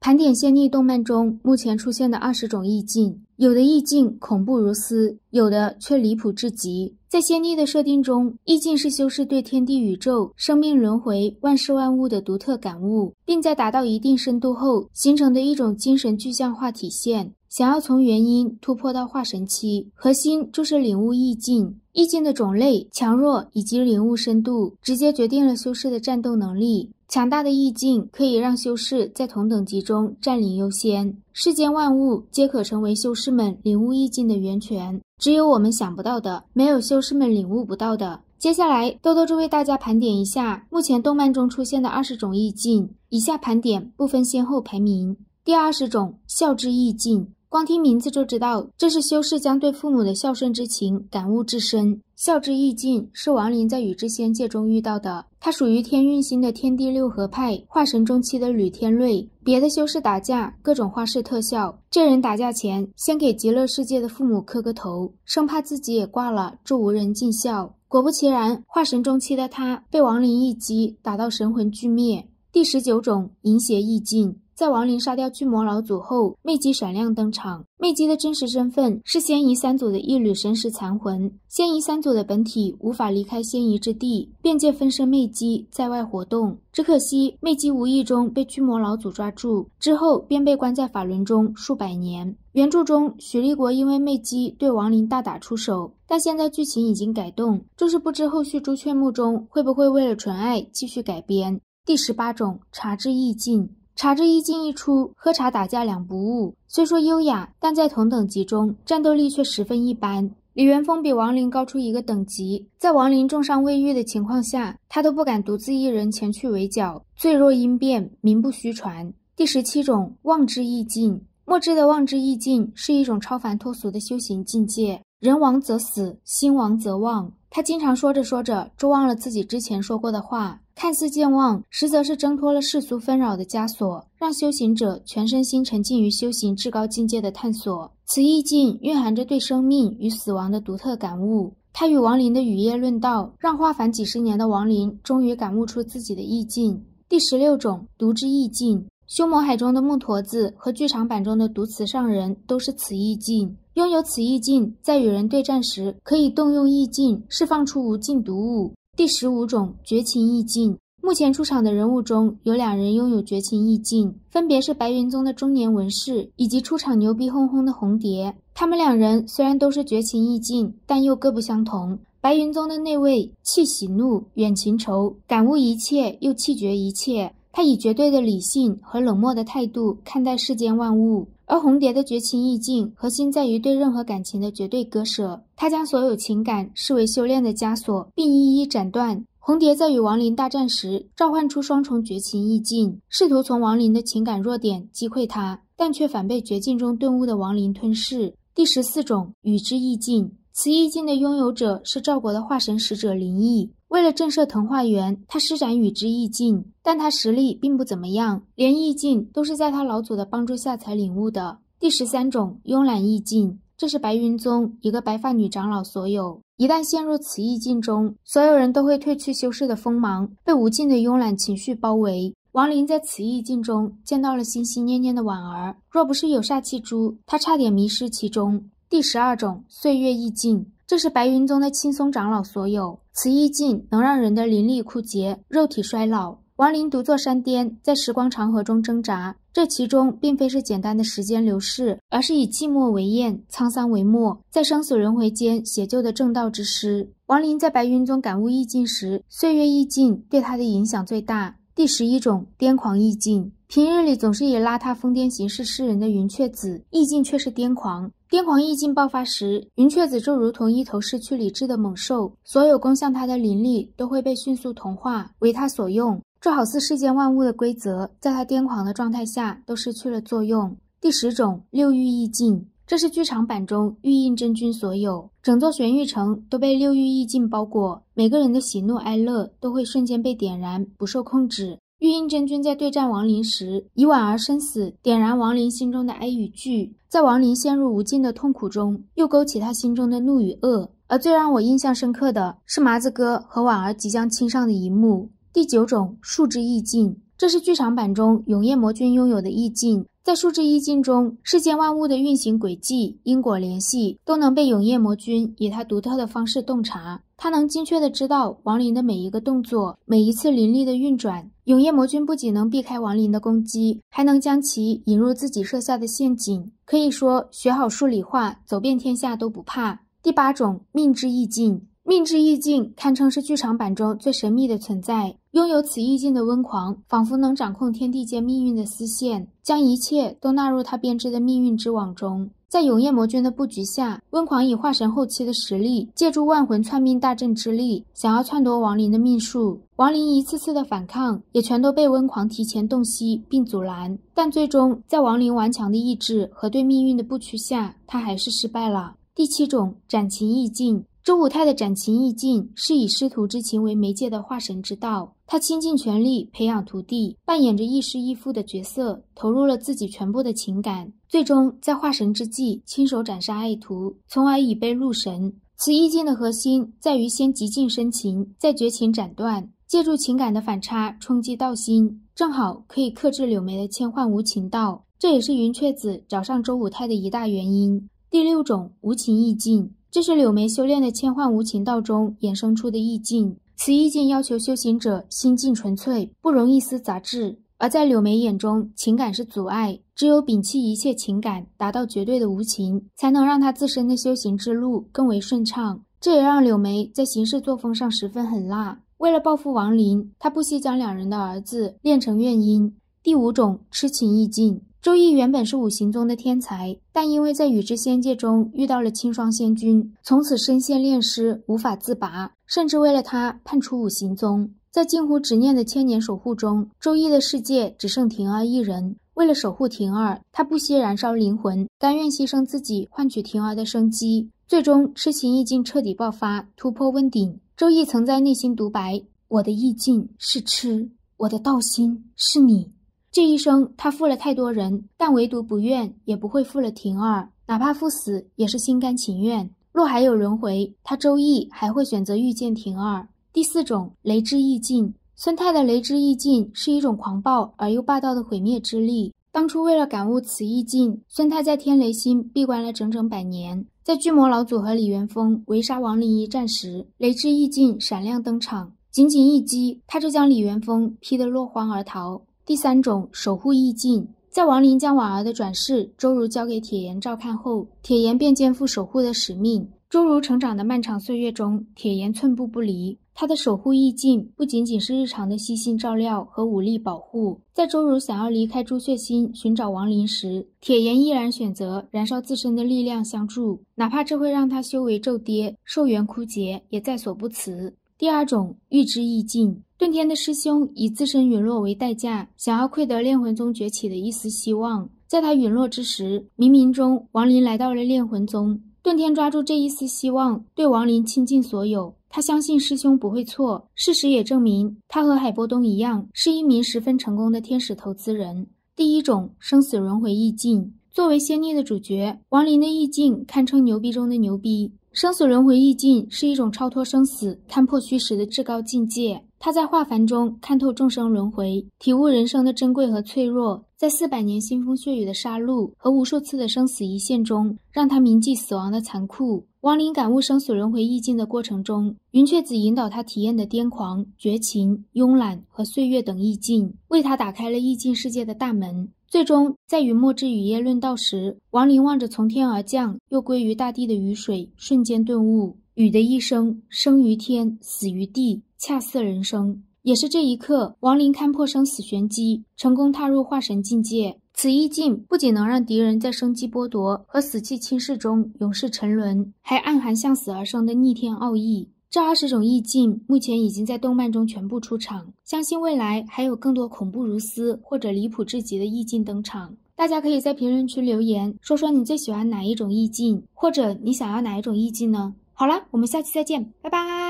盘点仙逆动漫中目前出现的20种意境，有的意境恐怖如斯，有的却离谱至极。在仙逆的设定中，意境是修士对天地宇宙、生命轮回、万事万物的独特感悟，并在达到一定深度后形成的一种精神具象化体现。想要从元婴突破到化神期，核心就是领悟意境。意境的种类、强弱以及领悟深度，直接决定了修士的战斗能力。强大的意境可以让修士在同等级中占领优先，世间万物皆可成为修士们领悟意境的源泉，只有我们想不到的，没有修士们领悟不到的。接下来豆豆就为大家盘点一下目前动漫中出现的20种意境，以下盘点不分先后排名。第20种，孝之意境。光听名字就知道，这是修士将对父母的孝顺之情感悟至深。孝之意境是王林在宇之仙界中遇到的，他属于天运星的天地六合派化神中期的吕天瑞。别的修士打架各种花式特效，这人打架前先给极乐世界的父母磕个头，生怕自己也挂了，就无人尽孝。果不其然，化神中期的他被王林一击打到神魂俱灭。第19种，淫邪意境。在王林杀掉巨魔老祖后，魅姬闪亮登场。魅姬的真实身份是仙夷三祖的一缕神识残魂，仙夷三祖的本体无法离开仙夷之地，便借分身魅姬在外活动。只可惜魅姬无意中被巨魔老祖抓住，之后便被关在法轮中数百年。原著中许立国因为魅姬对王林大打出手，但现在剧情已经改动，就是不知后续朱雀木中会不会为了纯爱继续改编。第18种，茶之意境。茶之意境一出，喝茶打架两不误，虽说优雅，但在同等级中战斗力却十分一般。李元峰比王林高出一个等级，在王林重伤未愈的情况下，他都不敢独自一人前去围剿，罪若因变，名不虚传。第17种，望之意境。墨汁的望之意境是一种超凡脱俗的修行境界，人亡则死，心亡则忘。他经常说着说着就忘了自己之前说过的话，看似健忘，实则是挣脱了世俗纷扰的枷锁，让修行者全身心沉浸于修行至高境界的探索。此意境蕴含着对生命与死亡的独特感悟。他与王林的雨夜论道，让化凡几十年的王林终于感悟出自己的意境。第16种，毒之意境。修魔海中的木驼子和剧场版中的毒雌上人都是此意境。拥有此意境，在与人对战时可以动用意境释放出无尽毒物。第15种，绝情意境。目前出场的人物中有2人拥有绝情意境，分别是白云宗的中年文士以及出场牛逼哄哄的红蝶。他们2人虽然都是绝情意境，但又各不相同。白云宗的那位弃喜怒，远情仇，感悟一切又弃绝一切，他以绝对的理性和冷漠的态度看待世间万物。而红蝶的绝情意境核心在于对任何感情的绝对割舍，他将所有情感视为修炼的枷锁，并一一斩断。红蝶在与亡灵大战时召唤出双重绝情意境，试图从亡灵的情感弱点击溃他，但却反被绝境中顿悟的亡灵吞噬。第14种，雨之意境。此意境的拥有者是赵国的化神使者林毅。为了震慑腾化园，他施展雨之意境，但他实力并不怎么样，连意境都是在他老祖的帮助下才领悟的。第13种，慵懒意境。这是白云宗一个白发女长老所有。一旦陷入此意境中，所有人都会褪去修士的锋芒，被无尽的慵懒情绪包围。王林在此意境中见到了心心念念的婉儿，若不是有煞气珠，他差点迷失其中。第12种，岁月意境。这是白云宗的青松长老所有。此意境能让人的灵力枯竭，肉体衰老。王林独坐山巅，在时光长河中挣扎，这其中并非是简单的时间流逝，而是以寂寞为焰，沧桑为墨，在生死轮回间写就的正道之诗。王林在白云宗感悟意境时，岁月意境对他的影响最大。第11种，癫狂意境。平日里总是以邋遢疯癫行事示人的云雀子，意境却是癫狂。癫狂意境爆发时，云雀子就如同一头失去理智的猛兽，所有攻向它的灵力都会被迅速同化，为它所用，就好似世间万物的规则在它癫狂的状态下都失去了作用。第10种，六欲意境。这是剧场版中玉印真君所有，整座玄玉城都被六欲意境包裹，每个人的喜怒哀乐都会瞬间被点燃，不受控制。玉印真君在对战亡灵时，以婉儿生死点燃亡灵心中的哀与惧，在亡灵陷入无尽的痛苦中，又勾起他心中的怒与恶。而最让我印象深刻的是麻子哥和婉儿即将亲上的一幕。第9种，树之意境。这是剧场版中永夜魔君拥有的意境。在数字意境中，世间万物的运行轨迹、因果联系都能被永夜魔君以他独特的方式洞察。他能精确地知道亡灵的每一个动作，每一次灵力的运转。永夜魔君不仅能避开亡灵的攻击，还能将其引入自己设下的陷阱。可以说，学好数理化，走遍天下都不怕。第8种，命之意境。命之意境堪称是剧场版中最神秘的存在。拥有此意境的温狂，仿佛能掌控天地间命运的丝线，将一切都纳入他编织的命运之网中。在永夜魔君的布局下，温狂以化神后期的实力，借助万魂篡命大阵之力，想要篡夺亡灵的命数。亡灵一次次的反抗，也全都被温狂提前洞悉并阻拦。但最终，在亡灵顽强的意志和对命运的不屈下，他还是失败了。第7种，斩情意境。周武泰的斩情意境是以师徒之情为媒介的化神之道，他倾尽全力培养徒弟，扮演着亦师亦父的角色，投入了自己全部的情感，最终在化神之际亲手斩杀爱徒，从而以悲入神。此意境的核心在于先极尽深情，再绝情斩断，借助情感的反差冲击道心，正好可以克制柳眉的千幻无情道，这也是云雀子找上周武泰的一大原因。第6种，无情意境。这是柳眉修炼的千幻无情道中衍生出的意境，此意境要求修行者心境纯粹，不容一丝杂质。而在柳眉眼中，情感是阻碍，只有摒弃一切情感，达到绝对的无情，才能让他自身的修行之路更为顺畅。这也让柳眉在行事作风上十分狠辣。为了报复亡灵，他不惜将2人的儿子炼成怨婴。第5种，痴情意境。周易原本是五行宗的天才，但因为在宇之仙界中遇到了青霜仙君，从此身陷炼尸，无法自拔，甚至为了他叛出五行宗。在近乎执念的千年守护中，周易的世界只剩婷儿一人。为了守护婷儿，他不惜燃烧灵魂，甘愿牺牲自己换取婷儿的生机。最终，痴情意境彻底爆发，突破问鼎。周易曾在内心独白：我的意境是痴，我的道心是你。这一生他负了太多人，但唯独不愿也不会负了婷儿，哪怕赴死也是心甘情愿。若还有轮回，他周易还会选择遇见婷儿。第4种，雷之意境。孙泰的雷之意境是一种狂暴而又霸道的毁灭之力。当初为了感悟此意境，孙泰在天雷星闭关了整整100年。在巨魔老祖和李元丰围杀亡灵一战时，雷之意境闪亮登场，仅仅一击，他就将李元丰劈得落荒而逃。第3种，守护意境。在亡灵将婉儿的转世周如交给铁岩照看后，铁岩便肩负守护的使命。周如成长的漫长岁月中，铁岩寸步不离。他的守护意境不仅仅是日常的悉心照料和武力保护，在周如想要离开朱雀心寻找亡灵时，铁岩依然选择燃烧自身的力量相助，哪怕这会让他修为骤跌，寿元枯竭，也在所不辞。第2种，预知意境。遁天的师兄以自身陨落为代价，想要窥得炼魂宗崛起的一丝希望。在他陨落之时，冥冥中亡灵来到了炼魂宗。遁天抓住这一丝希望，对亡灵倾尽所有。他相信师兄不会错，事实也证明他和海波东一样，是一名十分成功的天使投资人。第1种，生死轮回意境。作为仙逆的主角，亡灵的意境堪称牛逼中的牛逼。生死轮回意境是一种超脱生死、看破虚实的至高境界。他在化凡中看透众生轮回，体悟人生的珍贵和脆弱，在400年腥风血雨的杀戮和无数次的生死一线中，让他铭记死亡的残酷。亡灵感悟生死轮回意境的过程中，云雀子引导他体验的癫狂、绝情、慵懒和岁月等意境，为他打开了意境世界的大门。最终，在云墨之雨夜论道时，亡灵望着从天而降又归于大地的雨水，瞬间顿悟：雨的一生，生于天，死于地，恰似人生。也是这一刻，亡灵看破生死玄机，成功踏入化神境界。此意境不仅能让敌人在生机剥夺和死气侵蚀中永世沉沦，还暗含向死而生的逆天奥义。这20种意境目前已经在动漫中全部出场，相信未来还有更多恐怖如斯或者离谱至极的意境登场。大家可以在评论区留言，说说你最喜欢哪一种意境，或者你想要哪一种意境呢？好了，我们下期再见，拜拜。